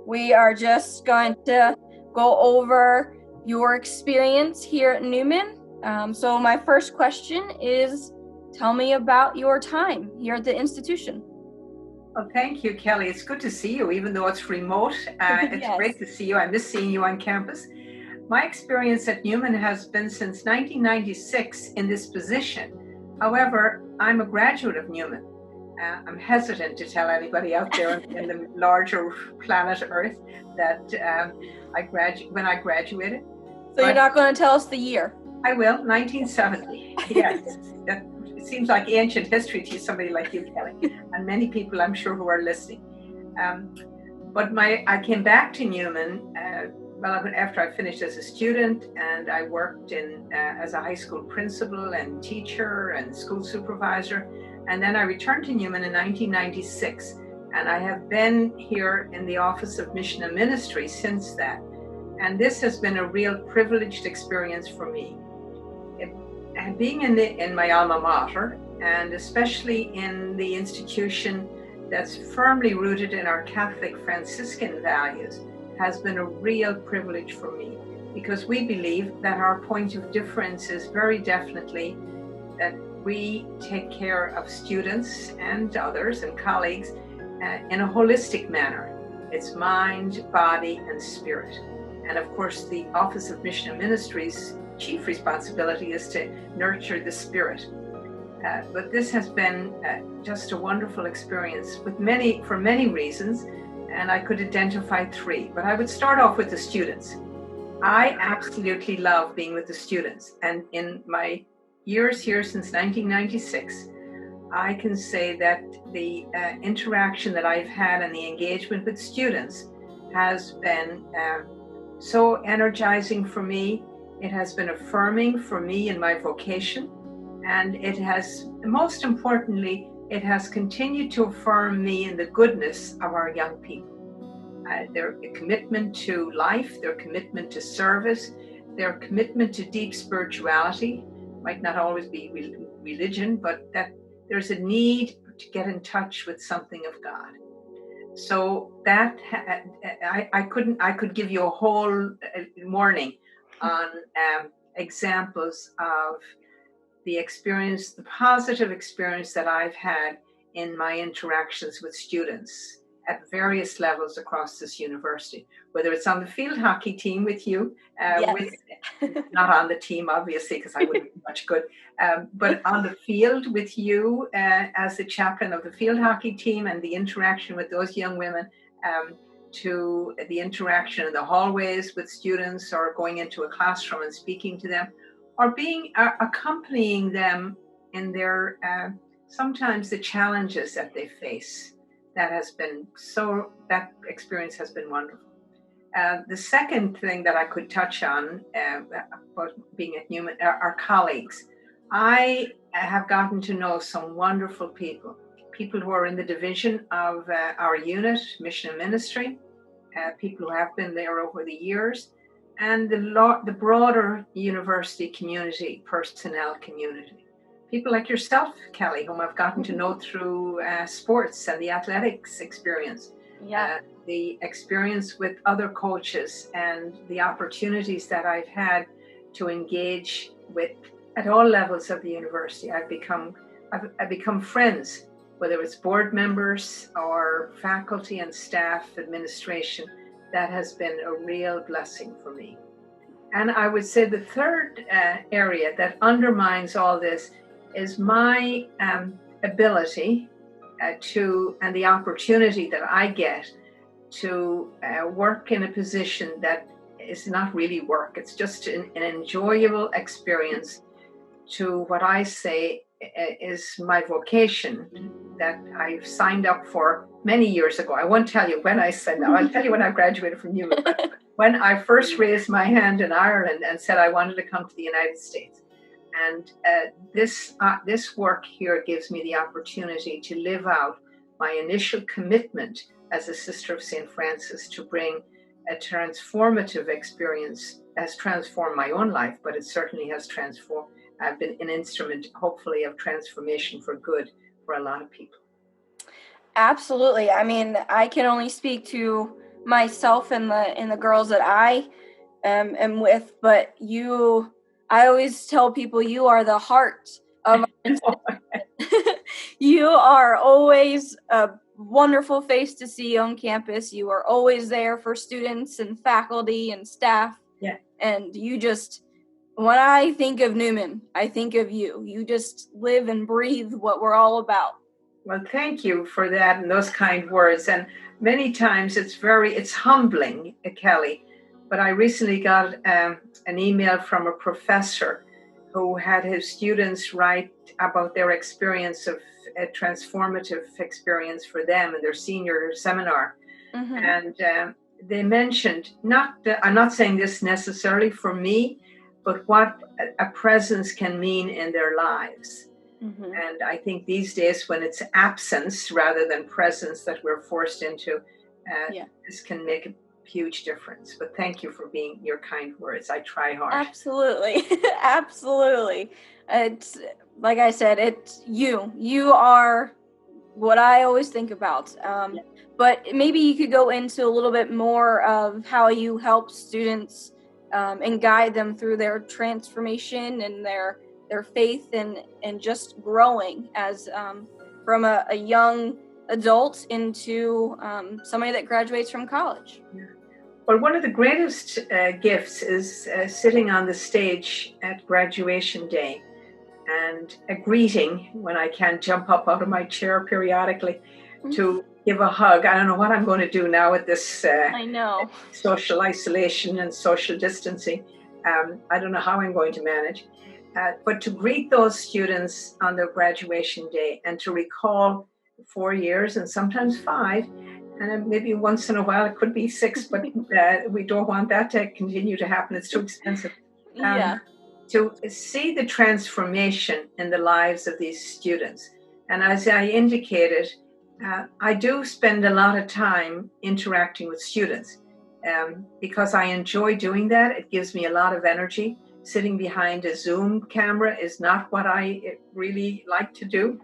We are just going to go over your experience here at Neumann. So my first question is, tell me about your time here at the institution. Well, thank you, Kelly. It's good to see you, even though it's remote. It's Yes. great to see you. I miss seeing you on campus. My experience at Neumann has been since 1996 in this position. However, I'm a graduate of Neumann. I'm hesitant to tell anybody out there in the larger planet Earth that when I graduated. So you're not going to tell us the year? I will, 1970. Yes. It seems like ancient history to somebody like you, Kelly, and many people I'm sure who are listening. But I came back to Neumann after I finished as a student, and I worked as a high school principal and teacher and school supervisor. And then I returned to Neumann in 1996, and I have been here in the Office of Mission and Ministry since that. And this has been a real privileged experience for me. Being in my alma mater, and especially in the institution that's firmly rooted in our Catholic Franciscan values, has been a real privilege for me, because we believe that our point of difference is very definitely that we take care of students and others and colleagues in a holistic manner. It's mind, body, and spirit. And of course, the Office of Mission and Ministry's chief responsibility is to nurture the spirit. But this has been just a wonderful experience for many reasons, and I could identify three. But I would start off with the students. I absolutely love being with the students, and in my years here since 1996, I can say that the interaction that I've had and the engagement with students has been so energizing for me. It has been affirming for me in my vocation, and it has, most importantly, it has continued to affirm me in the goodness of our young people. Their commitment to life, their commitment to service, their commitment to deep spirituality, might not always be religion, but that there's a need to get in touch with something of God. So that I could give you a whole morning on examples of the positive experience that I've had in my interactions with students at various levels across this university, whether it's on the field hockey team with you, Yes. not on the team, obviously, because I wouldn't be much good, but on the field with you as the chaplain of the field hockey team, and the interaction with those young women, to the interaction in the hallways with students, or going into a classroom and speaking to them, or accompanying them in their sometimes the challenges that they face. That experience has been wonderful. The second thing that I could touch on about being at Neumann are colleagues. I have gotten to know some wonderful people who are in the division of our unit, Mission and Ministry, people who have been there over the years, and the broader university community, personnel community. People like yourself, Kelly, whom I've gotten to know through sports and the athletics experience. Yeah. The experience with other coaches and the opportunities that I've had to engage with at all levels of the university. I've become friends, whether it's board members or faculty and staff administration. That has been a real blessing for me. And I would say the third area that undermines all this is my ability and the opportunity that I get to work in a position that is not really work. It's just an enjoyable experience to what I say is my vocation that I've signed up for many years ago. I won't tell you when I signed up. I'll tell you when I graduated from Neumann. When I first raised my hand in Ireland and said I wanted to come to the United States. And this work here gives me the opportunity to live out my initial commitment as a Sister of St. Francis to bring a transformative experience. Has transformed my own life, but it certainly has I've been an instrument, hopefully, of transformation for good for a lot of people. Absolutely. I mean, I can only speak to myself and the girls that I am with, but I always tell people you are the heart of our institution. You are always a wonderful face to see on campus. You are always there for students and faculty and staff. Yeah. And you just, when I think of Neumann, I think of you. You just live and breathe what we're all about. Well, thank you for that and those kind words. And many times it's humbling, Kelly. But I recently got an email from a professor who had his students write about their experience of a transformative experience for them in their senior seminar. Mm-hmm. And they mentioned, I'm not saying this necessarily for me, but what a presence can mean in their lives. Mm-hmm. And I think these days when it's absence rather than presence that we're forced into, this can make a huge difference. But thank you for being your kind words. I try hard. Absolutely. Absolutely. It's like I said, it's you. You are what I always think about. But maybe you could go into a little bit more of how you help students and guide them through their transformation and their faith and just growing as from a young adult into somebody that graduates from college. Yeah. Well, one of the greatest gifts is sitting on the stage at graduation day and a greeting when I can jump up out of my chair periodically to give a hug. I don't know what I'm going to do now with this I know. social isolation and social distancing. I don't know how I'm going to manage. But to greet those students on their graduation day and to recall 4 years and sometimes 5, and maybe once in a while it could be 6, but we don't want that to continue to happen. It's too expensive. To see the transformation in the lives of these students. And as I indicated, I do spend a lot of time interacting with students because I enjoy doing that. It gives me a lot of energy. Sitting behind a Zoom camera is not what I really like to do.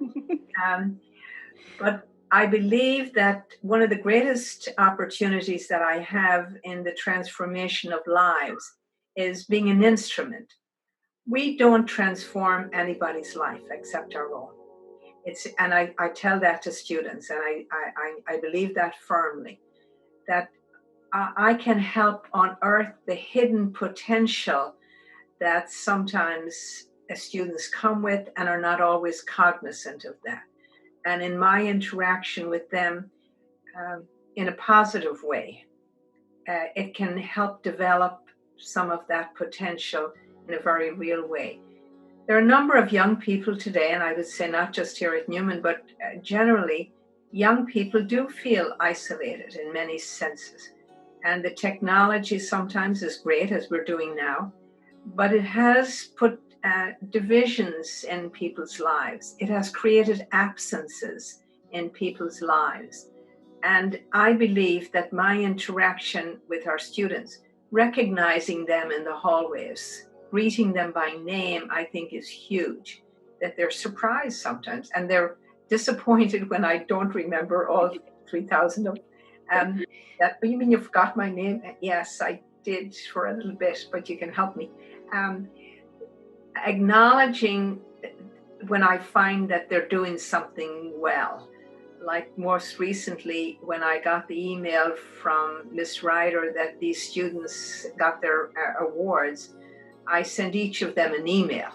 But I believe that one of the greatest opportunities that I have in the transformation of lives is being an instrument. We don't transform anybody's life except our own. And I tell that to students, and I believe that firmly, that I can help unearth the hidden potential that sometimes students come with and are not always cognizant of that. And in my interaction with them in a positive way, it can help develop some of that potential in a very real way. There are a number of young people today, and I would say not just here at Neumann, but generally, young people do feel isolated in many senses. And the technology sometimes is great, as we're doing now, but it has put divisions in people's lives. It has created absences in people's lives. And I believe that my interaction with our students, recognizing them in the hallways, greeting them by name, I think is huge. That they're surprised sometimes and they're disappointed when I don't remember all 3,000 of them. You mean you forgot my name? Yes, I did for a little bit, but you can help me. Acknowledging when I find that they're doing something well. Like most recently, when I got the email from Miss Ryder that these students got their awards, I sent each of them an email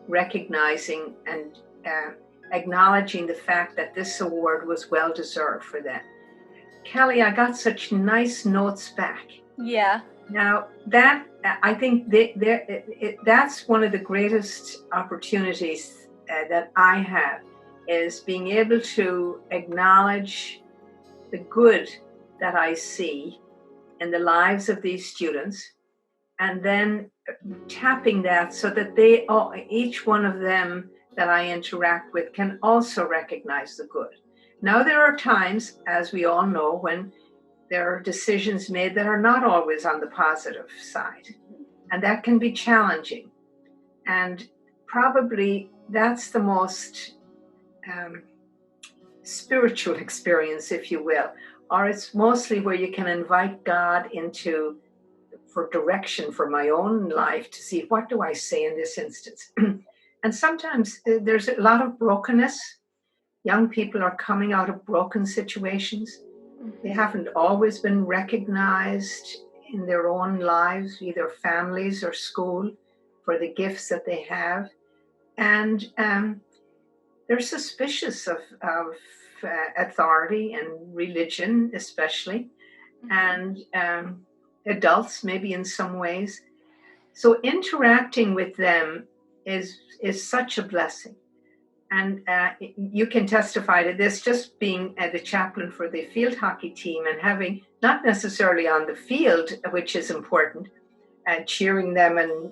recognizing and acknowledging the fact that this award was well deserved for them. Kelly, I got such nice notes back. Yeah. Now, that I think that's one of the greatest opportunities that I have, is being able to acknowledge the good that I see in the lives of these students, and then tapping that so that each one of them that I interact with can also recognize the good. Now, there are times, as we all know, when there are decisions made that are not always on the positive side, and that can be challenging. And probably that's the most spiritual experience, if you will, or it's mostly where you can invite God into for direction for my own life to see what do I say in this instance. And sometimes there's a lot of brokenness. Young people are coming out of broken situations. They haven't always been recognized in their own lives, either families or school, for the gifts that they have. And they're suspicious of authority and religion, especially, and adults, maybe in some ways. So interacting with them is such a blessing. And you can testify to this, just being the chaplain for the field hockey team and having, not necessarily on the field, which is important, and cheering them and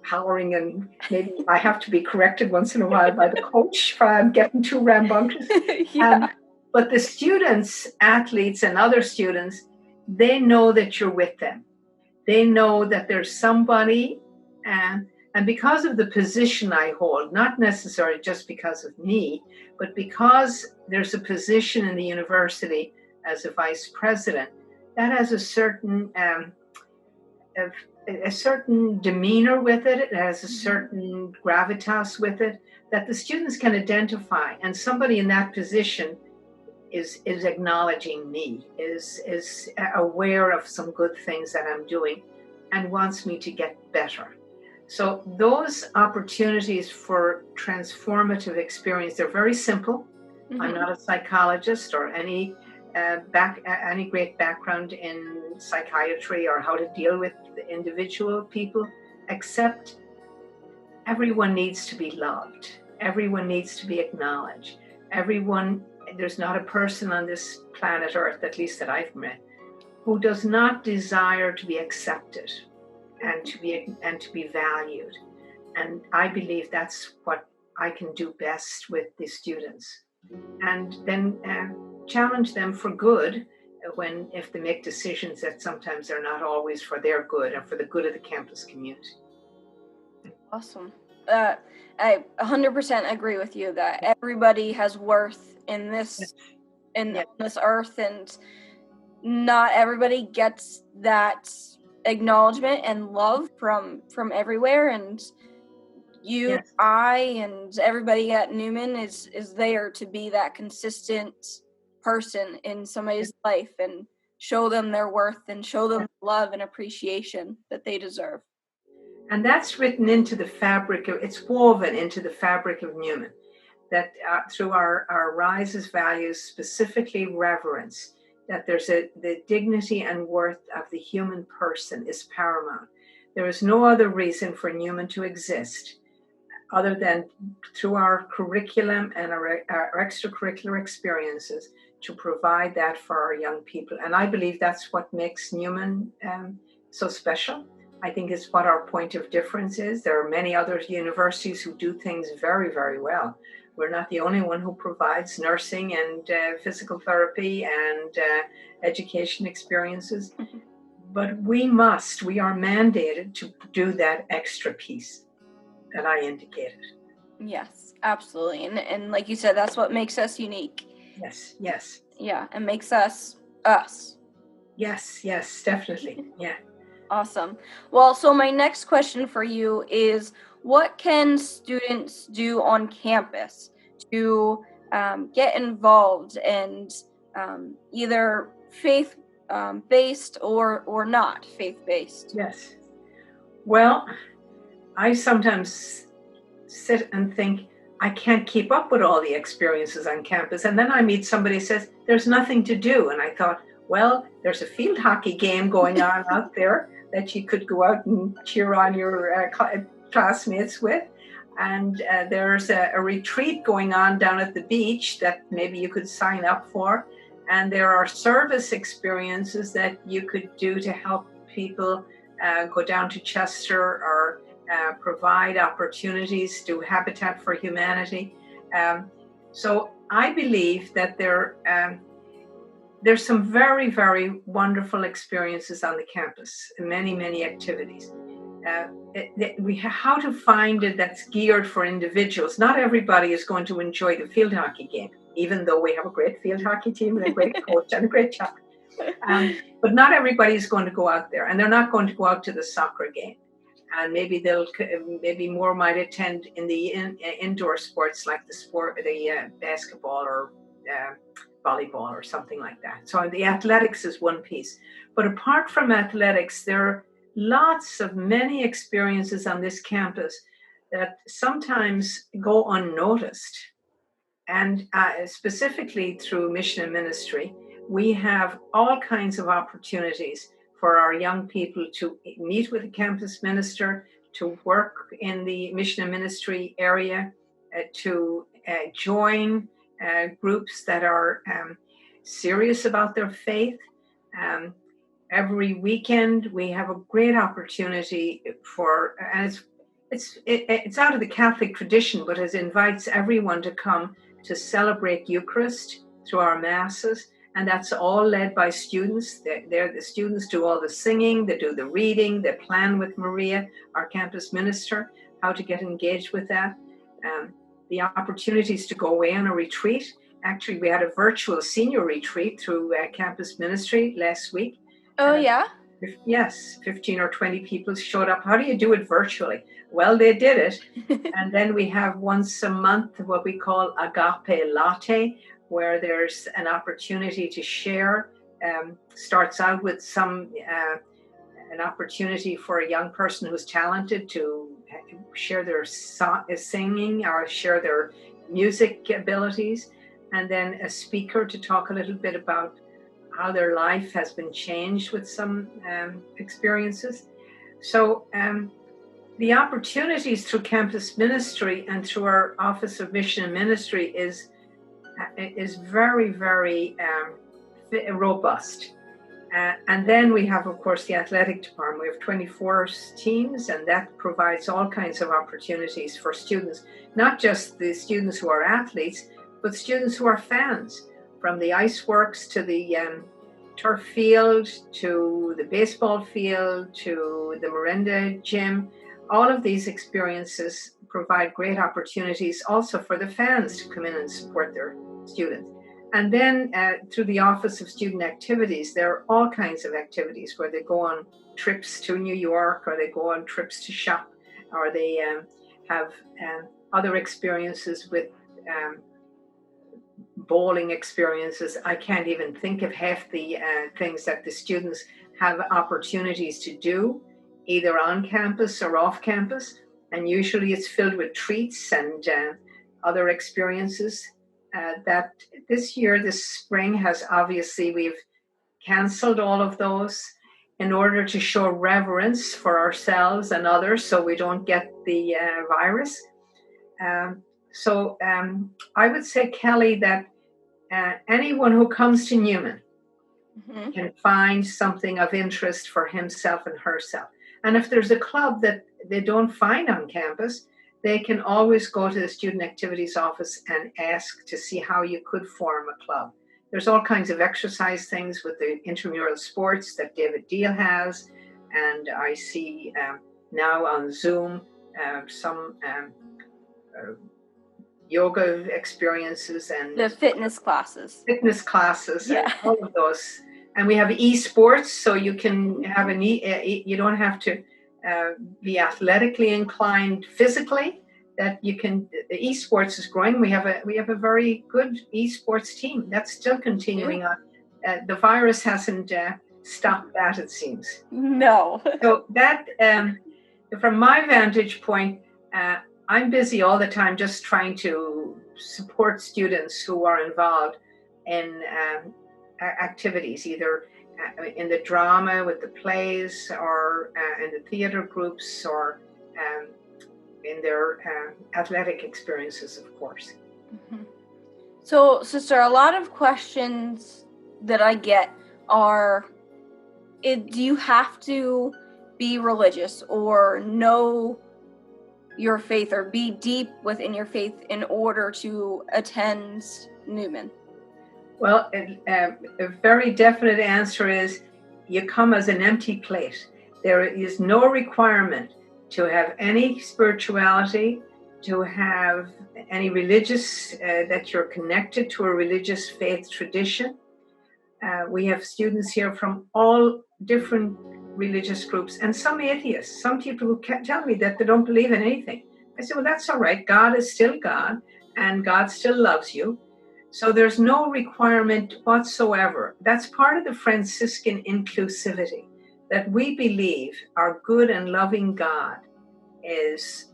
powering, and maybe I have to be corrected once in a while by the coach if I'm getting too rambunctious. Yeah. But the students, athletes and other students, they know that you're with them. They know that there's somebody, and because of the position I hold, not necessarily just because of me, but because there's a position in the university as a vice president, that has a certain demeanor with it. It has a certain gravitas with it that the students can identify, and somebody in that position is acknowledging me, is aware of some good things that I'm doing, and wants me to get better. So those opportunities for transformative experience, they're very simple. I'm not a psychologist or any great background in psychiatry or how to deal with the individual people, except everyone needs to be loved. Everyone needs to be acknowledged. There's not a person on this planet Earth, at least that I've met, who does not desire to be accepted and to be valued. And I believe that's what I can do best with the students. And then challenge them for good if they make decisions that sometimes are not always for their good and for the good of the campus community. Awesome. I 100% agree with you that everybody has worth in this on this earth, and not everybody gets that acknowledgement and love from everywhere, and you, I, and everybody at Neumann is there to be that consistent person in somebody's life and show them their worth and show them love and appreciation that they deserve. And that's written into the fabric, it's woven into the fabric of Neumann, that through our Rises values, specifically reverence, that there's the dignity and worth of the human person is paramount. There is no other reason for Neumann to exist other than through our curriculum and our extracurricular experiences to provide that for our young people. And I believe that's what makes Neumann so special. I think it's what our point of difference is. There are many other universities who do things very, very well. We're not the only one who provides nursing and physical therapy and education experiences. But we are mandated to do that extra piece that I indicated. Yes, absolutely. And like you said, that's what makes us unique. Yes. Yeah, and makes us us. Yes, definitely. Yeah. Awesome. Well, so my next question for you is, what can students do on campus to get involved and either faith-based or not faith-based? Yes. Well, I sometimes sit and think, I can't keep up with all the experiences on campus. And then I meet somebody who says, there's nothing to do. And I thought, well, there's a field hockey game going on out there that you could go out and cheer on your classmates with. And there's a retreat going on down at the beach that maybe you could sign up for. And there are service experiences that you could do to help people go down to Chester or provide opportunities to Habitat for Humanity. So I believe that there's some very, very wonderful experiences on the campus, many, many activities. how to find it that's geared for individuals. Not everybody is going to enjoy the field hockey game, even though we have a great field hockey team and a great coach and a great chaplain. But not everybody is going to go out there, and they're not going to go out to the soccer game. And maybe maybe more might attend in the indoor sports like the basketball or volleyball or something like that. So the athletics is one piece. But apart from athletics, there are many experiences on this campus that sometimes go unnoticed. And specifically through mission and ministry, we have all kinds of opportunities for our young people to meet with a campus minister, to work in the mission and ministry area, to join groups that are serious about their faith. Every weekend we have a great opportunity and it's out of the Catholic tradition, but it invites everyone to come to celebrate Eucharist through our masses. And that's all led by students. The students do all the singing, they do the reading, they plan with Maria, our campus minister, how to get engaged with that. The opportunities to go away on a retreat. Actually, we had a virtual senior retreat through campus ministry last week. Oh, yeah? Yes, 15 or 20 people showed up. How do you do it virtually? Well, they did it. And then we have once a month what we call Agape Latte, where there's an opportunity to share. Starts out with an opportunity for a young person who's talented to share their singing or share their music abilities, and then a speaker to talk a little bit about how their life has been changed with some experiences. So the opportunities through campus ministry and through our Office of Mission and Ministry is very, very robust. And then we have, of course, the athletic department. We have 24 teams, and that provides all kinds of opportunities for students, not just the students who are athletes, but students who are fans, from the ice works to the turf field, to the baseball field, to the Miranda gym. All of these experiences provide great opportunities also for the fans to come in and support their students. And then through the Office of Student Activities, there are all kinds of activities where they go on trips to New York, or they go on trips to shop, or they have other experiences with bowling experiences. I can't even think of half the things that the students have opportunities to do, either on campus or off campus. And usually it's filled with treats and other experiences. That this spring we've canceled all of those in order to show reverence for ourselves and others so we don't get the virus. So I would say, Kelly, that anyone who comes to Neumann can find something of interest for himself and herself. And if there's a club that they don't find on campus, they can always go to the Student Activities Office and ask to see how you could form a club. There's all kinds of exercise things with the intramural sports that David Deal has. And I see now on Zoom some yoga experiences and the fitness classes. Yeah. And all of those. And we have esports, so you can have you don't have to be athletically inclined physically. That you can. The esports is growing. We have a very good esports team that's still continuing on. The virus hasn't stopped that, it seems. No. So that, from my vantage point, I'm busy all the time just trying to support students who are involved in activities, either in the drama with the plays, or in the theater groups, or in their athletic experiences, of course. Mm-hmm. So, Sister, a lot of questions that I get are, do you have to be religious or know your faith or be deep within your faith in order to attend Neumann? Well, a very definite answer is you come as an empty plate. There is no requirement to have any spirituality, to have any religious, that you're connected to a religious faith tradition. We have students here from all different religious groups and some atheists, some people who tell me that they don't believe in anything. I said, well, that's all right. God is still God and God still loves you. So there's no requirement whatsoever. That's part of the Franciscan inclusivity, that we believe our good and loving God is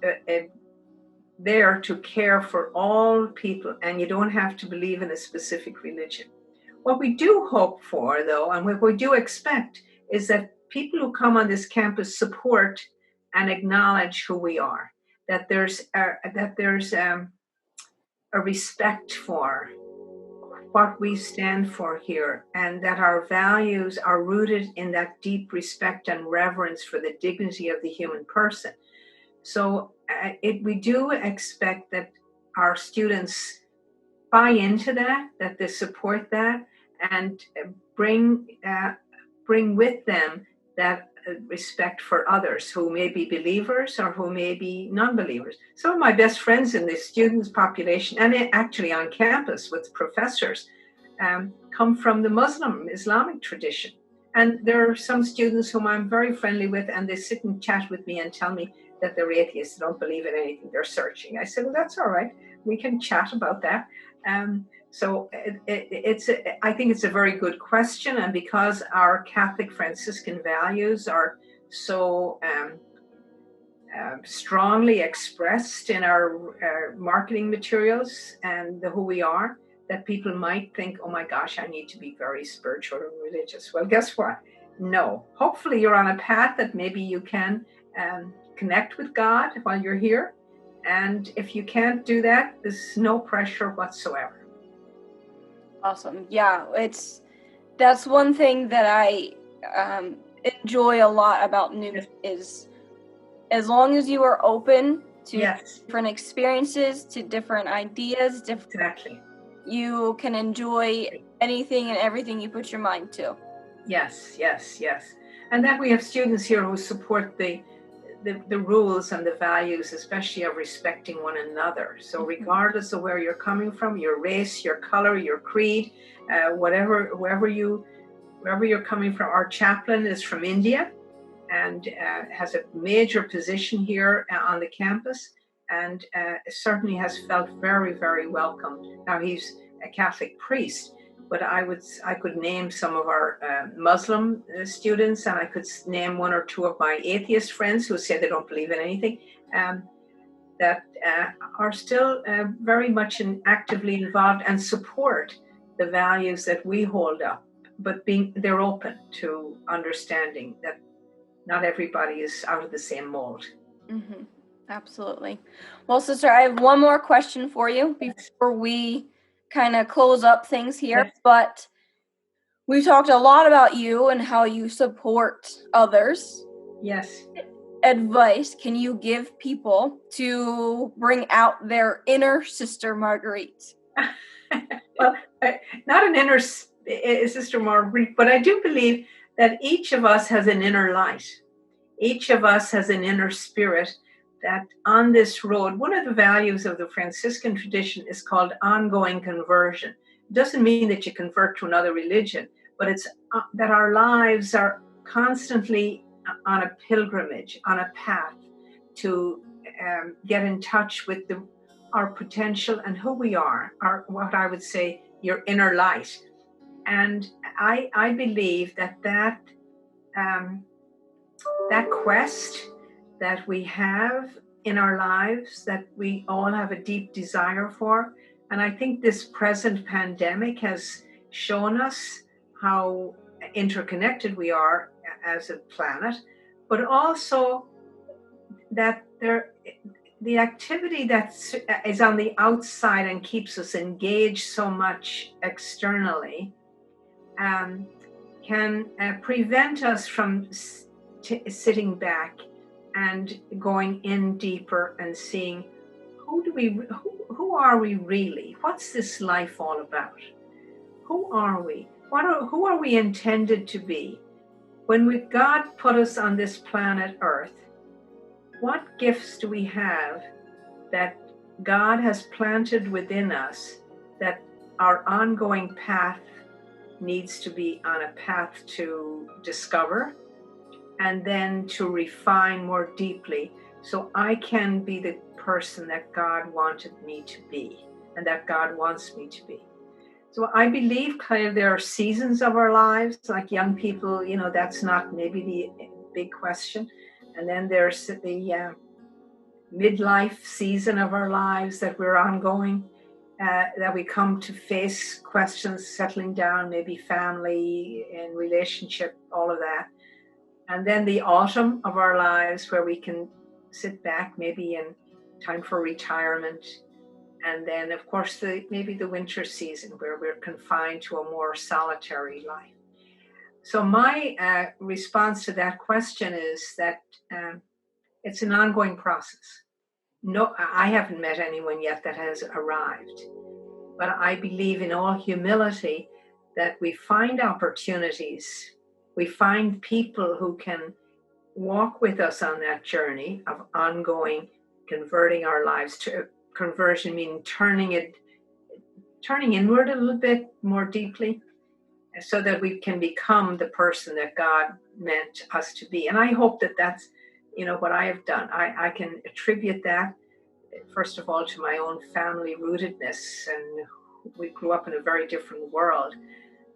there to care for all people, and you don't have to believe in a specific religion. What we do hope for, though, and what we do expect, is that people who come on this campus support and acknowledge who we are, that there's a respect for what we stand for here, and that our values are rooted in that deep respect and reverence for the dignity of the human person. So we do expect that our students buy into that, that they support that, and bring with them that respect for others who may be believers or who may be non-believers. Some of my best friends in the students population, and actually on campus with professors, come from the Muslim Islamic tradition. And there are some students whom I'm very friendly with, and they sit and chat with me and tell me that they're atheists, they don't believe in anything, they're searching. I said, well, that's all right. We can chat about that. So I think it's a very good question. And because our Catholic Franciscan values are so strongly expressed in our marketing materials and who we are, that people might think, oh my gosh, I need to be very spiritual and religious. Well, guess what? No. Hopefully you're on a path that maybe you can connect with God while you're here. And if you can't do that, there's no pressure whatsoever. Awesome. Yeah, that's one thing that I enjoy a lot about Neumann is as long as you are open to different experiences, to different ideas, exactly, you can enjoy anything and everything you put your mind to. Yes. And that we have students here who support the rules and the values, especially of respecting one another. So regardless of where you're coming from, your race, your color, your creed, wherever you're coming from. Our chaplain is from India and has a major position here on the campus, and certainly has felt very, very welcomed. Now he's a Catholic priest, but I could name some of our Muslim students, and I could name one or two of my atheist friends who say they don't believe in anything, that are still very much actively involved and support the values that we hold up, but they're open to understanding that not everybody is out of the same mold. Mm-hmm. Absolutely. Well, sister, I have one more question for you before we kind of close up things here. Yes. But we talked a lot about you and how you support others. Yes. Advice can you give people to bring out their inner Sister Marguerite? Well, not an inner Sister Marguerite, but I do believe that each of us has an inner light. Each of us has an inner spirit that on this road, one of the values of the Franciscan tradition is called ongoing conversion. It doesn't mean that you convert to another religion, but it's that our lives are constantly on a pilgrimage, on a path to get in touch with our potential and who we are, what I would say, your inner light. And I believe that quest that we have in our lives, that we all have a deep desire for. And I think this present pandemic has shown us how interconnected we are as a planet, but also that the activity that is on the outside and keeps us engaged so much externally can prevent us from sitting back and going in deeper and seeing who are we really? What's this life all about? Who are we? Who are we intended to be? When God put us on this planet Earth, what gifts do we have that God has planted within us that our ongoing path needs to be on a path to discover and then to refine more deeply, so I can be the person that God wanted me to be and that God wants me to be. So I believe, Claire, there are seasons of our lives, like young people, that's not maybe the big question. And then there's the midlife season of our lives that we're ongoing, that we come to face questions, settling down, maybe family and relationship, all of that. And then the autumn of our lives where we can sit back, maybe in time for retirement. And then, of course, maybe the winter season where we're confined to a more solitary life. So my response to that question is that it's an ongoing process. No, I haven't met anyone yet that has arrived. But I believe in all humility that we find opportunities. We find people who can walk with us on that journey of ongoing converting our lives to conversion, meaning turning inward a little bit more deeply so that we can become the person that God meant us to be. And I hope that that's, what I have done. I can attribute that, first of all, to my own family rootedness. And we grew up in a very different world.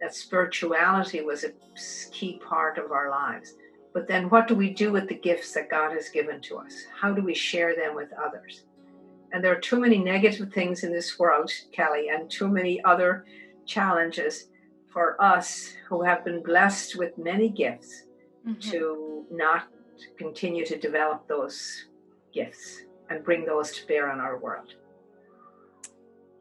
That spirituality was a key part of our lives. But then what do we do with the gifts that God has given to us? How do we share them with others? And there are too many negative things in this world, Kelly, and too many other challenges for us who have been blessed with many gifts to not continue to develop those gifts and bring those to bear on our world.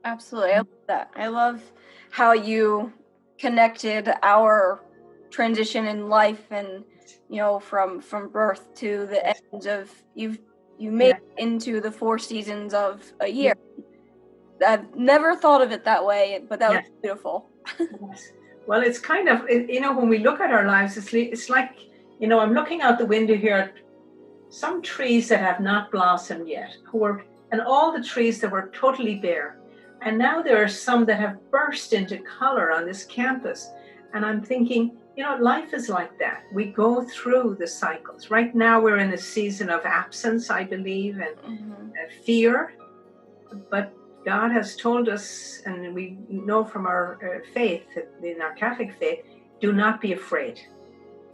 Absolutely. I love that. I love how you connected our transition in life and, from birth to the end of you made it into the 4 seasons of a year. I've never thought of it that way, but that was beautiful. Yes. Well, it's kind of, when we look at our lives, it's like, I'm looking out the window here at some trees that have not blossomed yet, and all the trees that were totally bare. And now there are some that have burst into color on this campus. And I'm thinking, life is like that. We go through the cycles. Right now we're in a season of absence, I believe, and fear. But God has told us, and we know from our faith, in our Catholic faith, do not be afraid.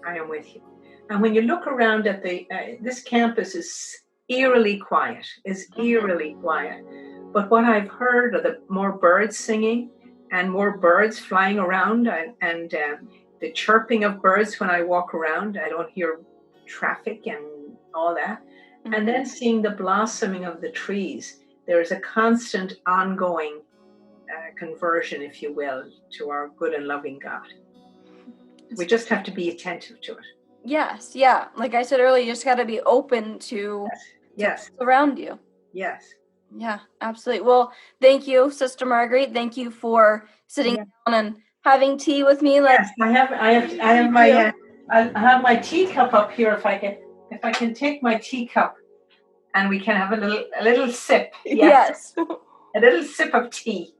I am with you. And when you look around at this campus is eerily quiet, But what I've heard are the more birds singing and more birds flying around and the chirping of birds when I walk around. I don't hear traffic and all that. And then seeing the blossoming of the trees. There is a constant ongoing conversion, if you will, to our good and loving God. We just have to be attentive to it. Yes, yeah. Like I said earlier, you just got to be open to what's around you. Yes. Yeah, absolutely. Well, thank you, Sister Marguerite. Thank you for sitting down and having tea with me. Yes, I have my teacup up here. If I can take my teacup, and we can have a little sip. Yes. A little sip of tea.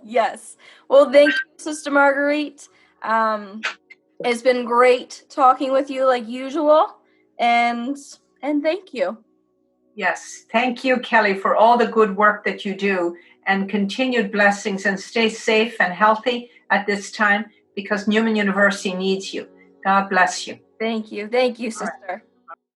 Yes. Well, thank you, Sister Marguerite. It's been great talking with you like usual, and thank you. Yes, thank you, Kelly, for all the good work that you do, and continued blessings, and stay safe and healthy at this time, because Neumann University needs you. God bless you. Thank you, sister.